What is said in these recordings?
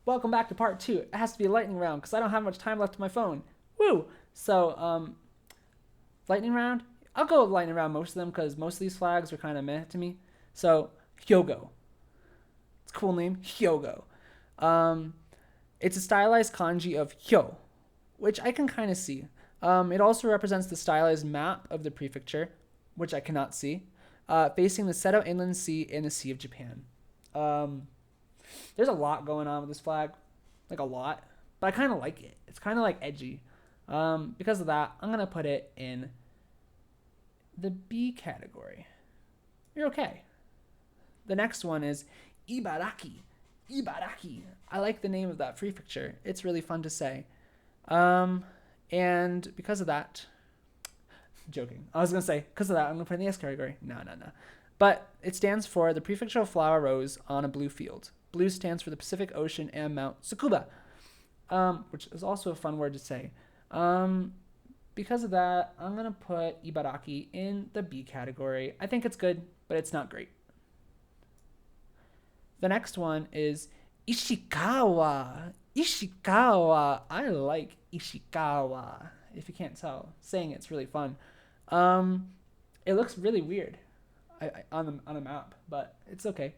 welcome back to part 2. It has to be a lightning round because I don't have much time left on my phone. Woo! So, lightning round? I'll go with lightning round most of them because most of these flags are kind of meh to me. So, Hyogo. It's a cool name, Hyogo. Um, it's a stylized kanji of Hyo, which I can kind of see. It also represents the stylized map of the prefecture, which I cannot see, facing the Seto Inland Sea and the Sea of Japan. There's a lot going on with this flag, like a lot, but I kind of like it. It's kind of like edgy. Because of that, I'm gonna put it in the B category. You're okay. The next one is Ibaraki. Ibaraki. I like the name of that prefecture. It's really fun to say. And because of that, joking. I was gonna say because of that, I'm gonna put it in the S category. No. But it stands for the prefectural flower rose on a blue field. Blue stands for the Pacific Ocean and Mount Tsukuba, which is also a fun word to say. Because of that, I'm going to put Ibaraki in the B category. I think it's good, but it's not great. The next one is Ishikawa. Ishikawa. I like Ishikawa. If you can't tell, saying it's really fun. It looks really weird on a map, but it's okay.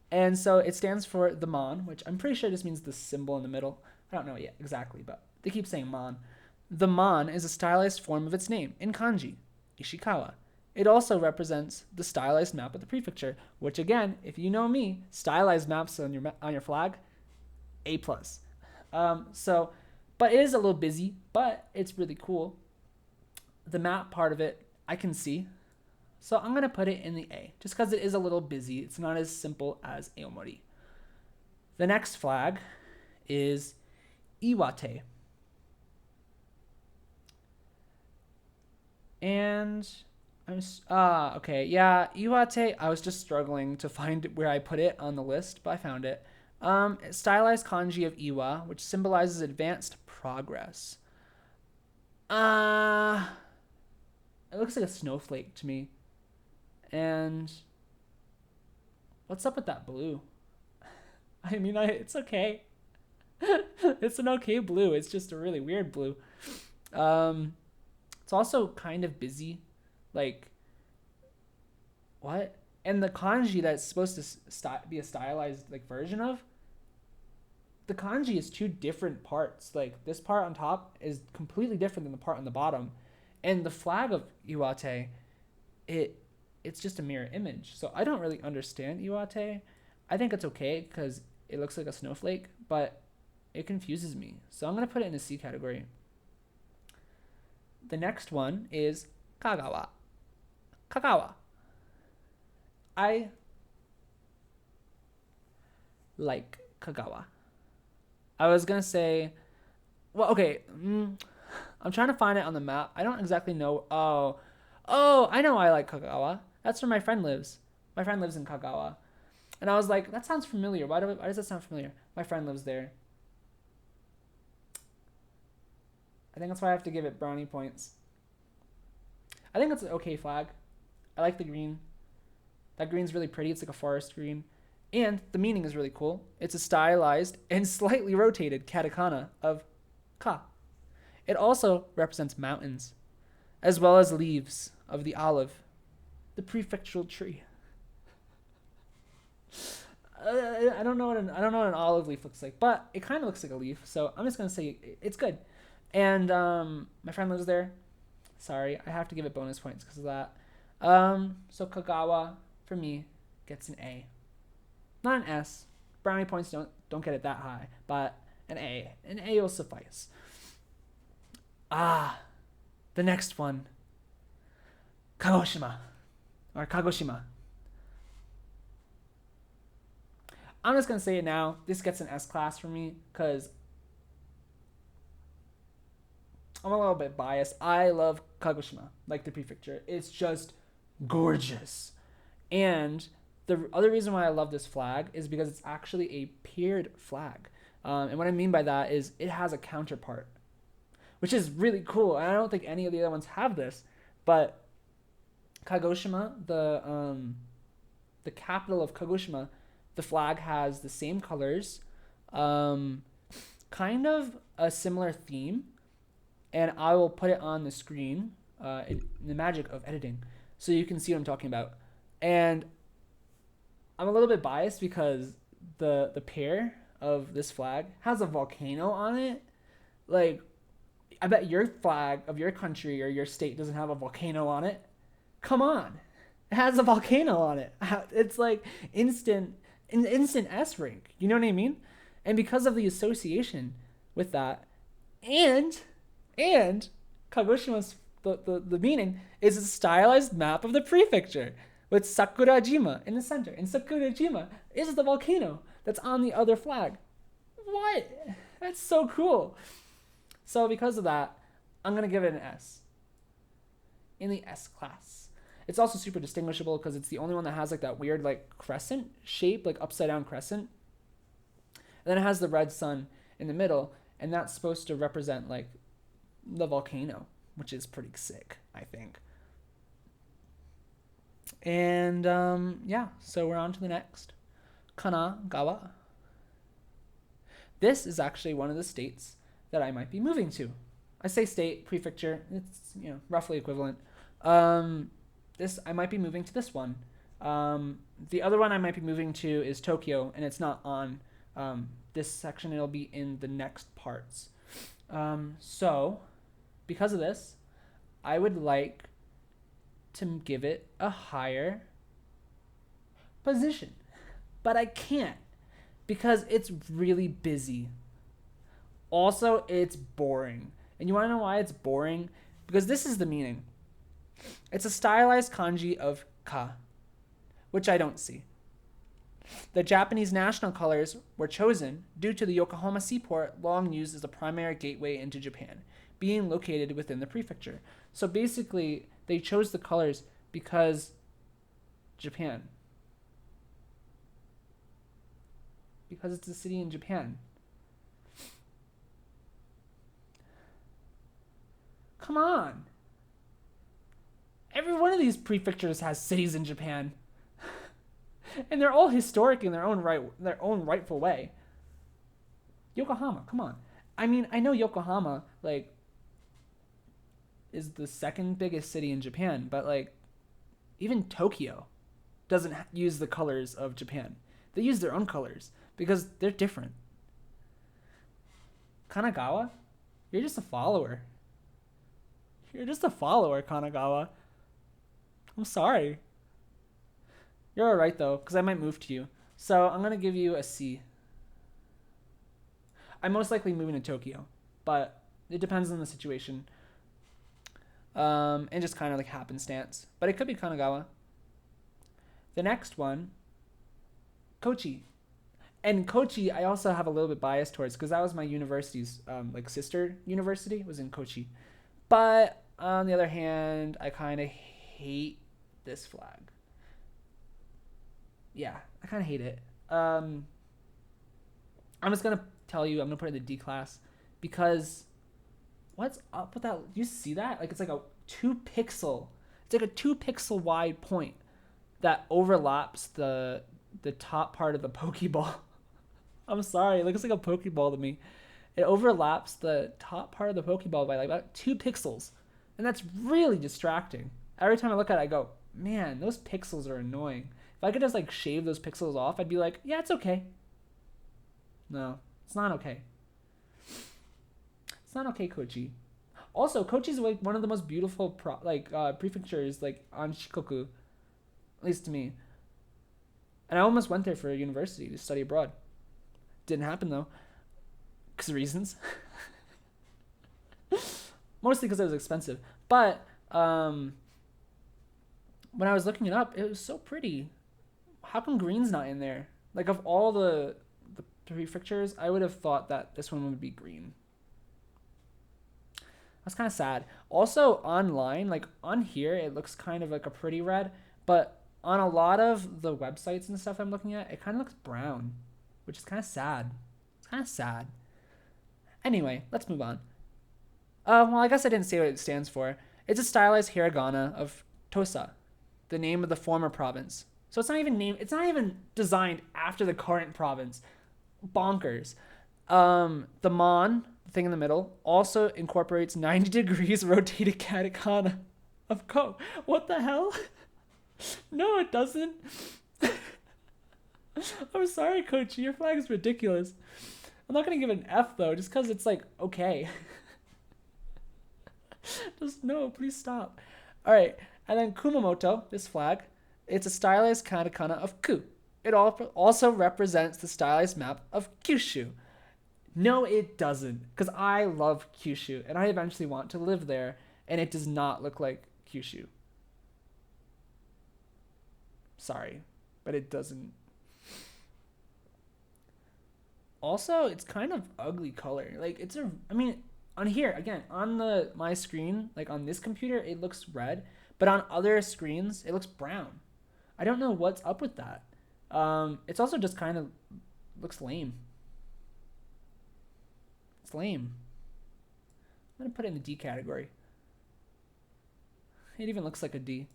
And so it stands for the Mon, which I'm pretty sure just means the symbol in the middle. I don't know yet exactly, but they keep saying Mon. The Mon is a stylized form of its name in kanji, Ishikawa. It also represents the stylized map of the prefecture, which again, if you know me, stylized maps on your flag, A+. But it is a little busy, but it's really cool. The map part of it, I can see. So I'm going to put it in the A, just because it is a little busy. It's not as simple as Aomori. The next flag is Iwate. And okay, yeah, Iwate, I was just struggling to find where I put it on the list, but I found it. Stylized kanji of Iwa, which symbolizes advanced progress. It looks like a snowflake to me. And what's up with that blue? I mean, it's okay. It's an okay blue. It's just a really weird blue. It's also kind of busy. Like, what? And the kanji that's supposed to be a stylized like version of, the kanji is two different parts. Like, this part on top is completely different than the part on the bottom. And the flag of Iwate, it's just a mirror image. So I don't really understand Iwate. I think it's okay because it looks like a snowflake, but it confuses me. So I'm going to put it in the C category. The next one is Kagawa. Kagawa. I like Kagawa. I was going to say, well, okay. I'm trying to find it on the map. I don't exactly know. Oh, I know why I like Kagawa. That's where my friend lives. My friend lives in Kagawa. And I was like, that sounds familiar. Why does that sound familiar? My friend lives there. I think that's why I have to give it brownie points. I think it's an okay flag. I like the green. That green's really pretty. It's like a forest green. And the meaning is really cool. It's a stylized and slightly rotated katakana of ka. It also represents mountains, as well as leaves of the olive, the prefectural tree. I don't know what an olive leaf looks like, but it kind of looks like a leaf. So I'm just gonna say it's good. And my friend lives there. Sorry, I have to give it bonus points because of that. So Kagawa for me gets an A, not an S. Brownie points don't get it that high, but an A. An A will suffice. The next one. Kagoshima. I'm just going to say it now. This gets an S class for me because I'm a little bit biased. I love Kagoshima, like the prefecture. It's just gorgeous. And the other reason why I love this flag is because it's actually a paired flag. And what I mean by that is it has a counterpart, which is really cool. And I don't think any of the other ones have this. But Kagoshima, the capital of Kagoshima, the flag has the same colors um, kind of a similar theme, and I will put it on the screen in the magic of editing so you can see what I'm talking about. And I'm a little bit biased because the pair of this flag has a volcano on it. Like, I bet your flag of your country or your state doesn't have a volcano on it. Come on. It has a volcano on it. It's like instant S rank. You know what I mean? And because of the association with that, and and Kagoshima's the meaning is a stylized map of the prefecture with Sakurajima in the center. And Sakurajima is the volcano that's on the other flag. What? That's so cool. So because of that, I'm gonna give it an S. In the S class. It's also super distinguishable because it's the only one that has like that weird like crescent shape, like upside down crescent. And then it has the red sun in the middle, and that's supposed to represent like the volcano, which is pretty sick, I think. And yeah, so we're on to the next. Kanagawa. This is actually one of the states that I might be moving to. I say state, prefecture, it's roughly equivalent. This I might be moving to this one. The other one I might be moving to is Tokyo, and it's not on this section. It'll be in the next parts. So, because of this, I would like to give it a higher position, but I can't because it's really busy. Also, it's boring. And you want to know why it's boring? Because this is the meaning. It's a stylized kanji of ka, which I don't see. The Japanese national colors were chosen due to the Yokohama seaport, long used as a primary gateway into Japan, being located within the prefecture. So basically, they chose the colors because Japan. Because it's a city in Japan. Come on. Every one of these prefectures has cities in Japan. And they're all historic in their own rightful way. Yokohama, come on. I mean, I know Yokohama like is the second biggest city in Japan, but like even Tokyo doesn't use the colors of Japan. They use their own colors because they're different. Kanagawa, you're just a follower. You're just a follower, Kanagawa. I'm sorry. You're alright though, because I might move to you. So I'm going to give you a C. I'm most likely moving to Tokyo, but it depends on the situation. And just kind of like happenstance. But it could be Kanagawa. The next one, Kochi. And Kochi, I also have a little bit bias towards because that was my university's like sister university was in Kochi. But on the other hand, I kind of hate this flag. Yeah, I kind of hate it. I'm just going to tell you, I'm going to put it in the D class because what's up with that? You see that? Like it's like a 2-pixel. It's like a 2-pixel wide point that overlaps the top part of the Pokeball. I'm sorry, it looks like a Pokeball to me. It overlaps the top part of the Pokeball by like about 2 pixels. And that's really distracting. Every time I look at it, I go, man, those pixels are annoying. If I could just like shave those pixels off, I'd be like, yeah, it's okay. No, it's not okay. It's not okay, Kochi. Also, Kochi's like one of the most beautiful prefectures like on Shikoku, at least to me. And I almost went there for a university to study abroad. Didn't happen though, because of reasons. Mostly because it was expensive. But when I was looking it up, it was so pretty. How come green's not in there? Like of all the prefectures, I would have thought that this one would be green. That's kind of sad. Also online, like on here, it looks kind of like a pretty red, but on a lot of the websites and stuff I'm looking at, it kind of looks brown, which is kind of sad. It's kind of sad. Anyway, let's move on. Well, I guess I didn't say what it stands for. It's a stylized hiragana of Tosa, the name of the former province. So it's not even designed after the current province. Bonkers. The Mon, the thing in the middle, also incorporates 90 degrees rotated katakana of Ko. What the hell? No, it doesn't. I'm sorry, Coach. Your flag is ridiculous. I'm not gonna give it an F though, just because it's like okay. Just no, please stop. All right, and then Kumamoto, this flag, it's a stylized katakana of Ku. It also represents the stylized map of Kyushu. No, it doesn't, because I love Kyushu and I eventually want to live there, and it does not look like Kyushu. Sorry, but it doesn't. Also, it's kind of ugly color. Like I mean, on here again on my screen, like on this computer, it looks red, but on other screens, it looks brown. I don't know what's up with that. It's also just kind of looks lame. It's lame. I'm gonna put it in the D category. It even looks like a D.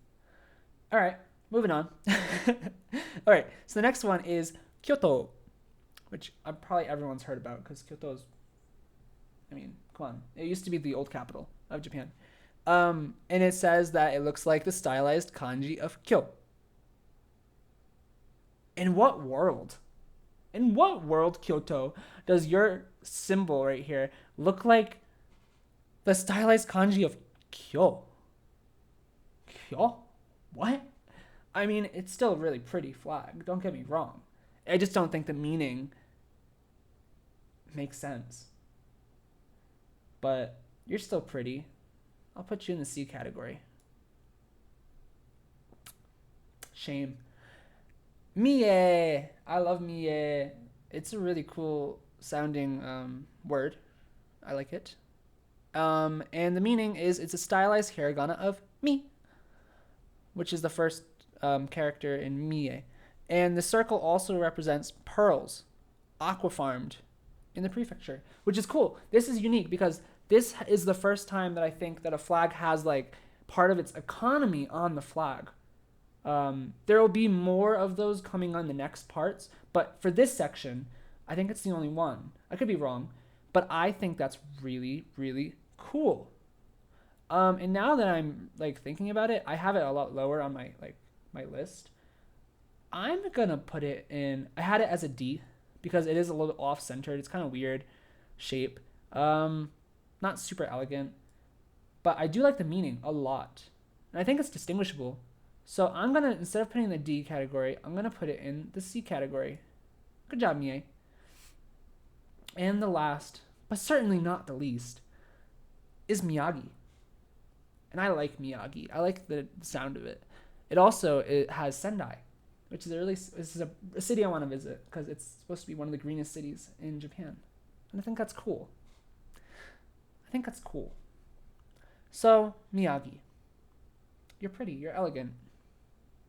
All right, moving on. All right, so the next one is Kyoto, which probably everyone's heard about because Kyoto's, I mean, come on. It used to be the old capital of Japan. And it says that it looks like the stylized kanji of Kyo. In what world? In what world, Kyoto, does your symbol right here look like the stylized kanji of Kyo? Kyo? What? I mean, it's still a really pretty flag. Don't get me wrong. I just don't think the meaning makes sense. But you're still pretty. I'll put you in the C category. Shame. Mie. I love mie. It's a really cool sounding word. I like it. And the meaning is it's a stylized hiragana of mi, which is the first character in mie. And the circle also represents pearls, aqua farmed in the prefecture, which is cool. This is unique because this is the first time that I think that a flag has like part of its economy on the flag. There will be more of those coming on the next parts, but for this section, I think it's the only one. I could be wrong, but I think that's really, really cool. And now that I'm like thinking about it, I have it a lot lower on my list. I'm gonna put it in. I had it as a D because it is a little off centered. It's kind of weird shape. Not super elegant, but I do like the meaning a lot, and I think it's distinguishable. So I'm gonna, instead of putting in the D category, I'm gonna put it in the C category. Good job, Mie. And the last, but certainly not the least, is Miyagi. And I like Miyagi. I like the sound of it. It has Sendai, which is a city I want to visit because it's supposed to be one of the greenest cities in Japan. And I think that's cool. So, Miyagi. You're pretty, you're elegant.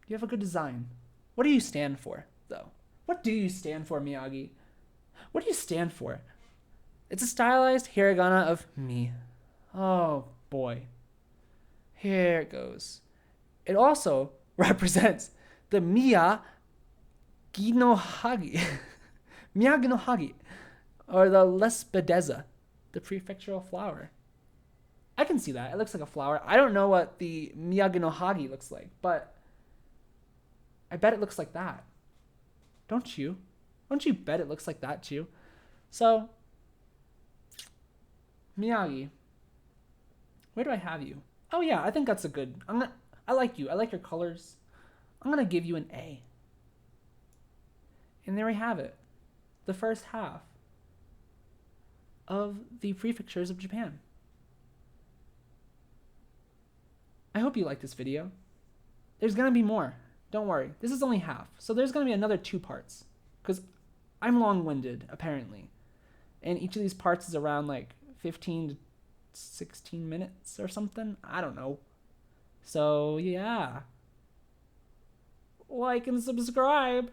You have a good design. What do you stand for, though? What do you stand for, Miyagi? What do you stand for? It's a stylized hiragana of me. Oh, boy. Here it goes. It also represents the Miyagi no Hagi. Miyagi no Hagi. Or the Lespedeza, the prefectural flower. I can see that. It looks like a flower. I don't know what the Miyagi no Hagi looks like, but I bet it looks like that. Don't you? Don't you bet it looks like that too? So, Miyagi, where do I have you? Oh yeah, I think that's a good. I like you. I like your colors. I'm gonna give you an A. And there we have it. The first half of the prefectures of Japan. I hope you liked this video. There's gonna be more. Don't worry. This is only half. So there's gonna be another 2 parts. Because I'm long-winded, apparently. And each of these parts is around like 15 to 16 minutes or something. I don't know. So yeah. Like and subscribe.